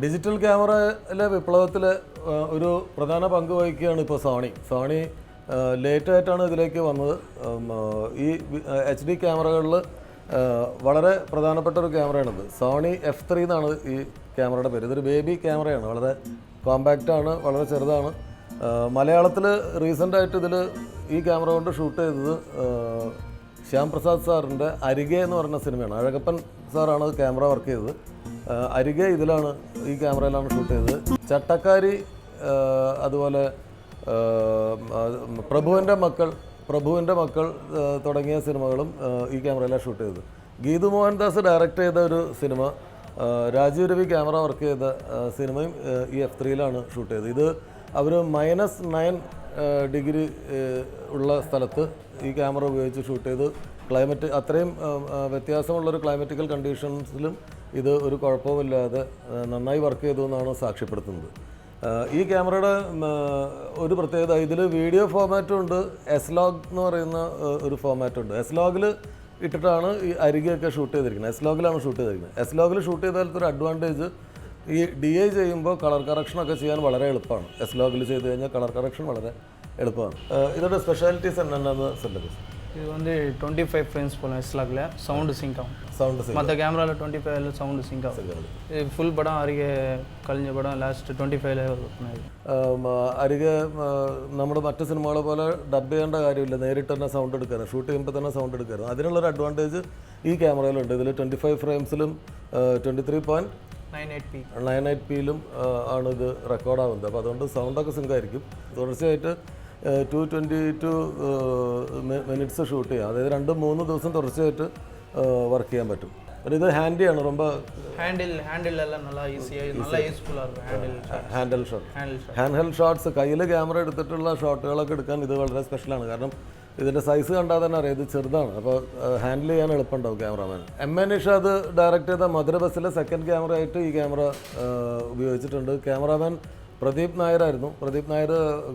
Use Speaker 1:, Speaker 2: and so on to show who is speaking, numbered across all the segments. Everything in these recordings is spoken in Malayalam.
Speaker 1: ഡിജിറ്റൽ ക്യാമറയിലെ വിപ്ലവത്തിൽ ഒരു പ്രധാന പങ്ക് വഹിക്കുകയാണ് ഇപ്പോൾ സോണി ലേറ്റായിട്ടാണ് ഇതിലേക്ക് വന്നത്. ഈ HD ക്യാമറകളിൽ വളരെ പ്രധാനപ്പെട്ട ഒരു ക്യാമറയാണിത്. സോണി F3 എന്നാണ് ഈ ക്യാമറയുടെ പേര്. ഇതൊരു ബേബി ക്യാമറയാണ്, വളരെ കോമ്പാക്റ്റാണ്, വളരെ ചെറുതാണ്. മലയാളത്തിൽ റീസെൻ്റായിട്ട് ഈ ക്യാമറ കൊണ്ട് ഷൂട്ട് ചെയ്തത് ശ്യാം പ്രസാദ് സാറിൻ്റെ അരികെ എന്ന് പറഞ്ഞ സിനിമയാണ്. അഴകപ്പൻ സാറാണ് ക്യാമറ വർക്ക് ചെയ്തത്. അരികെ ഈ ക്യാമറയിലാണ് ഷൂട്ട് ചെയ്തത്. ചട്ടക്കാരി, അതുപോലെ പ്രഭുവിൻ്റെ മക്കൾ തുടങ്ങിയ സിനിമകളും ഈ ക്യാമറയിലാണ് ഷൂട്ട് ചെയ്തത്. ഗീതു മോഹൻദാസ് ഡയറക്റ്റ് ചെയ്ത ഒരു cinema, Rajeev Ravi camera work ചെയ്ത സിനിമയും ഈ F3യിലാണ് ഷൂട്ട് ചെയ്തത്. ഇത് അവർ -9 ഡിഗ്രി ഉള്ള സ്ഥലത്ത് ഈ ക്യാമറ ഉപയോഗിച്ച് ഷൂട്ട് ചെയ്ത് ക്ലൈമറ്റ് അത്രയും വ്യത്യാസമുള്ളൊരു ക്ലൈമറ്റിക്കൽ കണ്ടീഷൻസിലും ഇത് ഒരു കുഴപ്പമില്ലാതെ നന്നായി വർക്ക് ചെയ്തു എന്നാണ് സാക്ഷ്യപ്പെടുത്തുന്നത്. ഈ ക്യാമറയുടെ ഒരു പ്രത്യേകത, ഇതിൽ വീഡിയോ ഫോമാറ്റും ഉണ്ട്, S-Log എന്ന് പറയുന്ന ഒരു ഫോമാറ്റും ഉണ്ട്. S-Logൽ ഇട്ടിട്ടാണ് ഈ അരികെയൊക്കെ ഷൂട്ട് ചെയ്തിരിക്കുന്നത്. S-Logലാണ് ഷൂട്ട് ചെയ്തിരിക്കുന്നത്. S-Logൽ ഷൂട്ട് ചെയ്താലത്തൊരു അഡ്വാൻറ്റേജ്, ഈ DI ചെയ്യുമ്പോൾ കളർ കറക്ഷനൊക്കെ ചെയ്യാൻ വളരെ എളുപ്പമാണ്. S-Logൽ ചെയ്ത് കഴിഞ്ഞാൽ കളർ കറക്ഷൻ വളരെ എളുപ്പമാണ്. இதோட ஸ்பெஷாலிட்டிஸ் என்னென்னு சொல்லுங்க.
Speaker 2: இது வந்து 25 ஃப்ரேம்ஸ் போல S-Logல சவுண்டு சிங்க் ஆகும். மற்ற கேமராவில் 25ல சவுண்டு சிங்க் ஆகும். இது ஃபுல் படம் அருகே கழிஞ்ச படம் ലാസ്റ്റ് 25ல
Speaker 1: അരികെ നമ്മുടെ മറ്റ് സിനിമകളെ പോലെ ഡബ് ചെയ്യേണ്ട കാര്യമില്ല, നേരിട്ട് തന്നെ സൗണ്ട് എടുക്കാറ്, ഷൂട്ട് ചെയ്യുമ്പോൾ തന്നെ സൗണ്ട് എടുക്കാറ്. അതിനുള്ളൊരു അഡ്വാൻറ്റേജ് ഈ ക്യാമറയിലുണ്ട്. ഇതിൽ 25 ഫ്രെയിംസിലും 23.98pയിലും ആണ് ഇത് റെക്കോർഡാവുന്നത്. അപ്പോൾ അതുകൊണ്ട് സൗണ്ടൊക്കെ സിങ്കായിരിക്കും. തുടർച്ചയായിട്ട് 222 മിനിറ്റ്സ് ഷൂട്ട് ചെയ്യാം. അതായത് 2-3 ദിവസം തുടർച്ചയായിട്ട് വർക്ക് ചെയ്യാൻ പറ്റും. ഇത് ഹാൻഡിയാണ്, ரொம்ப
Speaker 2: ഹാൻഡിൽ എല്ലാം നല്ല ഈസിയായി നല്ല യൂസ്ഫുള്ളാണ്.
Speaker 1: ഹാൻഡ് ഹെൽഡ് ഷോട്ട്സ്, കയ്യിൽ ക്യാമറ എടുത്തിട്ടുള്ള ഷോട്ടുകളൊക്കെ എടുക്കാൻ ഇത് വളരെ സ്പെഷ്യലാണ്. കാരണം ഇതിൻ്റെ സൈസ് കണ്ടാൽ തന്നെ അറിയാം ഇത് ചെറുതാണ്. അപ്പോൾ ഹാൻഡിൽ ചെയ്യാൻ എളുപ്പമുണ്ടാവും ക്യാമറമാൻ. M.A. നിഷാദ് ഡയറക്റ്റ് ചെയ്ത മധുര ബസ്സിലെ സെക്കൻഡ് ക്യാമറ ആയിട്ട് ഈ ക്യാമറ ഉപയോഗിച്ചിട്ടുണ്ട്. ക്യാമറാമാൻ പ്രദീപ് നായരായിരുന്നു. പ്രദീപ് നായർ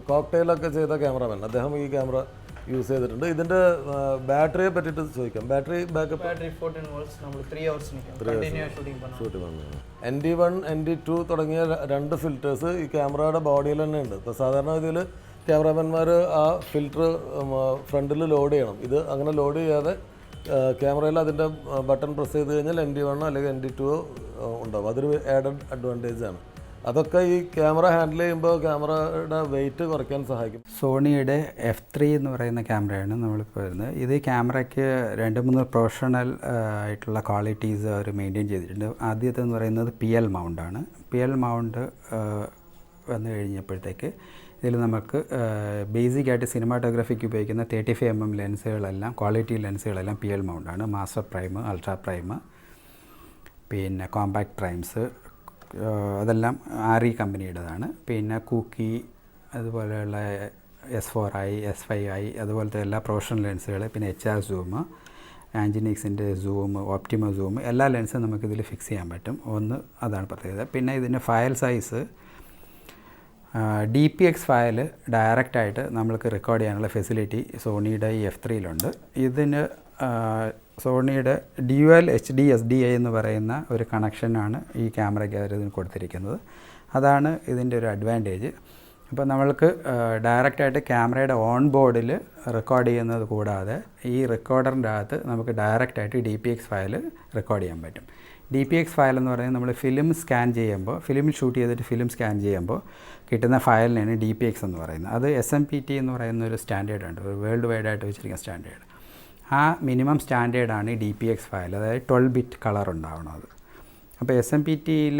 Speaker 1: കോക്ടെയിലൊക്കെ ചെയ്ത ക്യാമറാമാൻ, അദ്ദേഹം ഈ ക്യാമറ യൂസ് ചെയ്തിട്ടുണ്ട്. ഇതിൻ്റെ ബാറ്ററിയെ പറ്റിയിട്ട് ചോദിക്കാം. ബാറ്ററി ബാക്കപ്പ്
Speaker 2: 14 volts, നമ്മൾ 3 hours ഷൂട്ടിംഗ്
Speaker 1: பண்ணலாம். ND1 ND2 തുടങ്ങിയ 2 ഫിൽറ്റേഴ്സ് ഈ ക്യാമറയുടെ ബോഡിയിൽ തന്നെ ഉണ്ട്. ഇപ്പോൾ സാധാരണ ഇതിൽ ക്യാമറാമാൻമാർ ആ ഫിൽറ്റർ ഫ്രണ്ടിൽ ലോഡ് ചെയ്യണം. ഇത് അങ്ങനെ ലോഡ് ചെയ്യാതെ ക്യാമറയിൽ അതിൻ്റെ ബട്ടൺ പ്രസ് ചെയ്ത് കഴിഞ്ഞാൽ ND1 അല്ലെങ്കിൽ ND2 ഉണ്ടാവും. അതൊരു ആഡഡ് അഡ്വാൻറ്റേജാണ്. അതൊക്കെ ഈ ക്യാമറ ഹാൻഡിൽ ചെയ്യുമ്പോൾ ക്യാമറയുടെ വെയിറ്റ് കുറയ്ക്കാൻ സഹായിക്കും.
Speaker 3: സോണിയുടെ F3 എന്ന് പറയുന്ന ക്യാമറയാണ് നമ്മളിപ്പോൾ വരുന്നത്. ഇത് ക്യാമറയ്ക്ക് 2-3 പ്രൊഫഷണൽ ആയിട്ടുള്ള ക്വാളിറ്റീസ് അവർ മെയിൻറ്റെയിൻ ചെയ്തിട്ടുണ്ട്. ആദ്യത്തെന്ന് പറയുന്നത് PL മൗണ്ടാണ്. PL മൗണ്ട് വന്നു കഴിഞ്ഞപ്പോഴത്തേക്ക് ഇതിൽ നമുക്ക് ബേസിക്കായിട്ട് സിനിമാറ്റോഗ്രാഫിക്ക് ഉപയോഗിക്കുന്ന 35mm ലെൻസുകളെല്ലാം, ക്വാളിറ്റി ലെൻസുകളെല്ലാം PL മൗണ്ടാണ്. മാസ്റ്റർ പ്രൈം, അൾട്രാ പ്രൈം, പിന്നെ കോമ്പാക്ട് പ്രൈംസ്, അതെല്ലാം RE കമ്പനിയുടേതാണ്. പിന്നെ കൂക്കി, അതുപോലെയുള്ള S4i, S5i, അതുപോലത്തെ എല്ലാ പ്രൊഫഷണൽ ലെൻസുകൾ, പിന്നെ HR സൂം, ആൻജിനിക്സിൻ്റെ സൂം, ഓപ്റ്റിമ സൂം, എല്ലാ ലെൻസും നമുക്കിതിൽ ഫിക്സ് ചെയ്യാൻ പറ്റും. അതാണ് പ്രത്യേകത. പിന്നെ ഇതിൻ്റെ ഫയൽ സൈസ് DPX ഫയൽ ഡയറക്റ്റായിട്ട് നമ്മൾക്ക് റെക്കോർഡ് ചെയ്യാനുള്ള ഫെസിലിറ്റി സോണിയുടെ ഈ F3യിലുണ്ട്. ഇതിന് സോണിയുടെ ഡ്യുവൽ HD SDI എന്ന് പറയുന്ന ഒരു കണക്ഷനാണ് ഈ ക്യാമറയ്ക്ക് അവർ ഇതിന് കൊടുത്തിരിക്കുന്നത്. അതാണ് ഇതിൻ്റെ ഒരു അഡ്വാൻറ്റേജ്. അപ്പോൾ നമ്മൾക്ക് ഡയറക്റ്റായിട്ട് ക്യാമറയുടെ ഓൺ ബോർഡിൽ റെക്കോർഡ് ചെയ്യുന്നത് കൂടാതെ ഈ റെക്കോർഡറിൻ്റെ അകത്ത് നമുക്ക് ഡയറക്റ്റായിട്ട് DPX ഫയൽ റെക്കോർഡ് ചെയ്യാൻ പറ്റും. DPX ഫയൽ എന്ന് പറയുന്നത് നമ്മൾ ഫിലിം സ്കാൻ ചെയ്യുമ്പോൾ, ഫിലിമിൽ ഷൂട്ട് ചെയ്തിട്ട് ഫിലിം സ്കാൻ ചെയ്യുമ്പോൾ കിട്ടുന്ന ഫയലിനാണ് DPX എന്ന് പറയുന്നത്. അത് SMPT എന്ന് പറയുന്ന ഒരു സ്റ്റാൻഡേർഡുണ്ട്, ഒരു വേൾഡ് വൈഡായിട്ട് വെച്ചിരിക്കുന്ന സ്റ്റാൻഡേർഡ്. ആ മിനിമം സ്റ്റാൻഡേർഡാണ് ഈ DPX ഫയൽ, അതായത് 12 ബിറ്റ് കളർ ഉണ്ടാവണം അത്. അപ്പോൾ SMPTയിൽ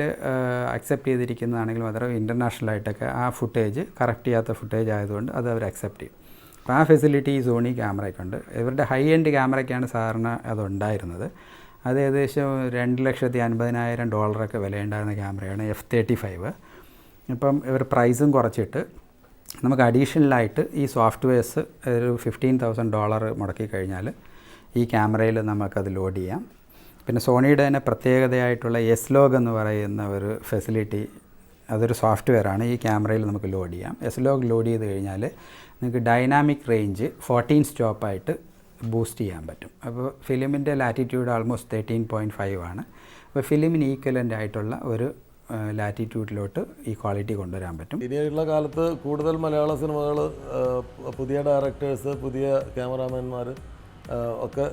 Speaker 3: അക്സെപ്റ്റ് ചെയ്തിരിക്കുന്നതാണെങ്കിൽ മാത്രം ഇൻ്റർനാഷണലായിട്ടൊക്കെ ആ ഫുട്ടേജ് കറക്റ്റ് ചെയ്യാത്ത ഫുട്ടേജ് ആയതുകൊണ്ട് അത് അവർ അക്സെപ്റ്റ് ചെയ്യും. അപ്പോൾ ആ ഫെസിലിറ്റി ഈ സോണി ക്യാമറയ്ക്കുണ്ട്. ഇവരുടെ ഹൈ എൻഡ് ക്യാമറയ്ക്കാണ് സാധാരണ അതുണ്ടായിരുന്നത്. അത് ഏകദേശം $2,50,000 വിലയുണ്ടായിരുന്ന ക്യാമറയാണ് F35. ഇപ്പം ഇവർ പ്രൈസും കുറച്ചിട്ട് നമുക്ക് അഡീഷണലായിട്ട് ഈ സോഫ്റ്റ്വെയർസ് ഒരു $15,000 മുടക്കി കഴിഞ്ഞാൽ ഈ ക്യാമറയിൽ നമുക്കത് ലോഡ് ചെയ്യാം. പിന്നെ സോണിയുടെ തന്നെ പ്രത്യേകതയായിട്ടുള്ള S-Log എന്ന് പറയുന്ന ഒരു ഫെസിലിറ്റി, അതൊരു സോഫ്റ്റ്വെയറാണ്. ഈ ക്യാമറയിൽ നമുക്ക് ലോഡ് ചെയ്യാം. S-Log ലോഡ് ചെയ്ത് കഴിഞ്ഞാൽ നിങ്ങൾക്ക് ഡൈനാമിക് റേഞ്ച് 14 സ്റ്റോപ്പായിട്ട് ബൂസ്റ്റ് ചെയ്യാൻ പറ്റും. അപ്പോൾ ഫിലിമിൻ്റെ ലാറ്റിറ്റ്യൂഡ് ആൾമോസ്റ്റ് 13.5 ആണ്. അപ്പോൾ ഫിലിമിന് ഈക്വലൻ്റ് ആയിട്ടുള്ള ഒരു ലാറ്റിറ്റ്യൂഡിലോട്ട് ഈ ക്വാളിറ്റി കൊണ്ടുവരാൻ പറ്റും.
Speaker 1: ഇനിയുള്ള കാലത്ത് കൂടുതൽ മലയാള സിനിമകൾ പുതിയ ഡയറക്ടേഴ്സ്, പുതിയ ക്യാമറാമാൻമാർ ഒക്കെ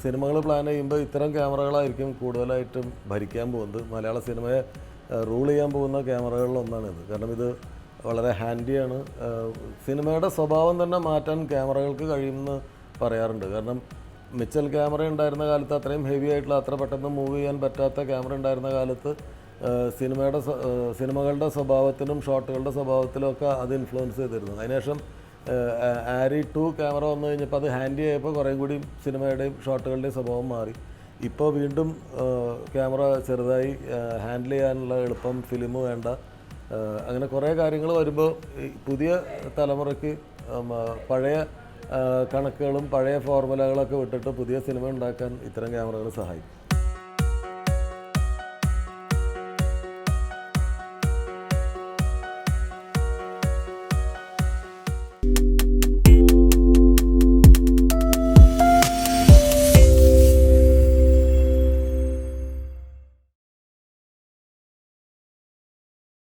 Speaker 1: സിനിമകൾ പ്ലാൻ ചെയ്യുമ്പോൾ ഇത്തരം ക്യാമറകളായിരിക്കും കൂടുതലായിട്ടും ഭരിക്കാൻ പോകുന്നത്. മലയാള സിനിമയെ റൂൾ ചെയ്യാൻ പോകുന്ന ക്യാമറകളിലൊന്നാണിത്. കാരണം ഇത് വളരെ ഹാൻഡിയാണ്. സിനിമയുടെ സ്വഭാവം തന്നെ മാറ്റാൻ ക്യാമറകൾക്ക് കഴിയുമെന്ന് പറയാറുണ്ട്. കാരണം മിച്ചൽ ക്യാമറ ഉണ്ടായിരുന്ന കാലത്ത്, അത്രയും ഹെവി ആയിട്ടുള്ള, അത്ര പെട്ടെന്ന് മൂവ് ചെയ്യാൻ പറ്റാത്ത ക്യാമറ ഉണ്ടായിരുന്ന കാലത്ത് സിനിമകളുടെ സ്വഭാവത്തിനും ഷോട്ടുകളുടെ സ്വഭാവത്തിലും ഒക്കെ അത് ഇൻഫ്ലുവൻസ് ചെയ്തിരുന്നു. അതിനുശേഷം ആരി 2 ക്യാമറ വന്നു കഴിഞ്ഞപ്പോൾ അത് ഹാൻഡി ആയപ്പോൾ കുറേ കൂടി സിനിമയുടെയും ഷോട്ടുകളുടെയും സ്വഭാവം മാറി. ഇപ്പോൾ വീണ്ടും ക്യാമറ ചെറുതായി, ഹാൻഡിൽ ചെയ്യാനുള്ള എളുപ്പം, ഫിലിം വേണ്ട, അങ്ങനെ കുറേ കാര്യങ്ങൾ വരുമ്പോൾ പുതിയ തലമുറയ്ക്ക് പഴയ കണക്കുകളും പഴയ ഫോർമുലകളൊക്കെ വിട്ടിട്ട് പുതിയ സിനിമ ഉണ്ടാക്കാൻ ഇത്തരം ക്യാമറകൾ സഹായിക്കും.